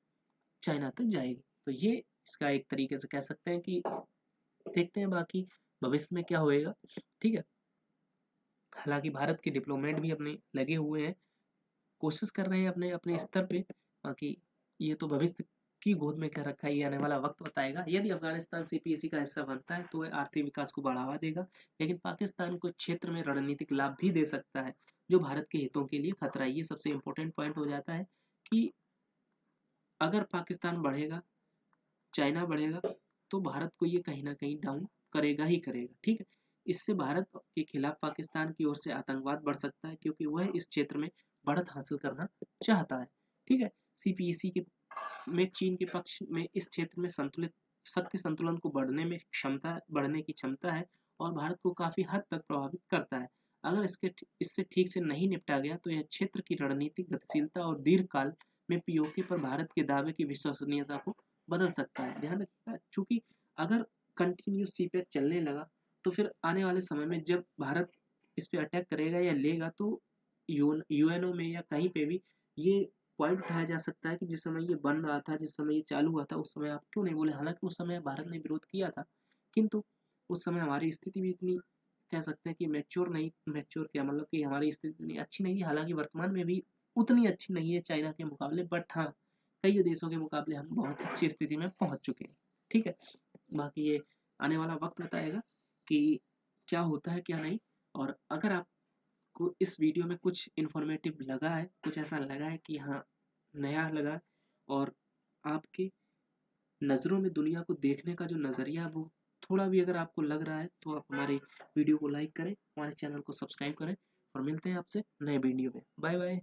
चाइना तक जाएगी। तो ये इसका एक तरीके से कह सकते हैं कि देखते हैं बाकी भविष्य में क्या होएगा। ठीक है, हालांकि भारत के डिप्लोमेट भी अपने लगे हुए हैं, कोशिश कर रहे हैं अपने अपने स्तर पे। बाकी ये तो भविष्य की गोद में क्या रखा है ये आने वाला वक्त बताएगा। यदि अफगानिस्तान सीपीएसी का हिस्सा बनता है तो वह आर्थिक विकास को बढ़ावा देगा, लेकिन पाकिस्तान को क्षेत्र में रणनीतिक लाभ भी दे सकता है जो भारत के हितों के लिए खतरा है। ये सबसे इम्पोर्टेंट पॉइंट हो जाता है कि अगर पाकिस्तान बढ़ेगा, चाइना बढ़ेगा, तो भारत को ये कहीं ना कहीं डाउन करेगा ही करेगा। ठीक है, इससे भारत के खिलाफ पाकिस्तान की ओर से आतंकवाद बढ़ सकता है, क्योंकि वह इस क्षेत्र में बढ़त हासिल करना चाहता है। ठीक है, सीपीईसी के में चीन के पक्ष में इस क्षेत्र में संतुलित शक्ति संतुलन को बढ़ने की क्षमता है, और भारत को काफी हद तक प्रभावित करता है। अगर इससे ठीक से नहीं निपटा गया तो यह क्षेत्र की रणनीतिक गतिशीलता और दीर्घकाल में पीओके पर भारत के दावे की विश्वसनीयता को बदल सकता है। ध्यान रखिएगा, चूंकि अगर कंटिन्यू सीपैक चलने लगा तो फिर आने वाले समय में जब भारत इस पे अटैक करेगा या लेगा तो यूएनओ में या कहीं पे भी ये पॉइंट उठाया जा सकता है कि जिस समय ये बन रहा था, जिस समय ये चालू हुआ था, उस समय आप क्यों नहीं बोले। हालांकि उस समय भारत ने विरोध किया था, किंतु उस समय हमारी स्थिति भी इतनी कह सकते हैं कि मैच्योर क्या मतलब कि हमारी स्थिति इतनी अच्छी नहीं है। हालांकि वर्तमान में भी उतनी अच्छी नहीं है चाइना के मुकाबले, बट हाँ कई देशों के मुकाबले हम बहुत अच्छी स्थिति में पहुंच चुके हैं। ठीक है, बाकी ये आने वाला वक्त बताएगा कि क्या होता है क्या नहीं। और अगर आपको इस वीडियो में कुछ इन्फॉर्मेटिव लगा है, कुछ ऐसा लगा है कि हाँ नया लगा, और आपकी नज़रों में दुनिया को देखने का जो नज़रिया है वो थोड़ा भी अगर आपको लग रहा है, तो आप हमारे वीडियो को लाइक करें, हमारे चैनल को सब्सक्राइब करें, और मिलते हैं आपसे नए वीडियो में। Bye bye.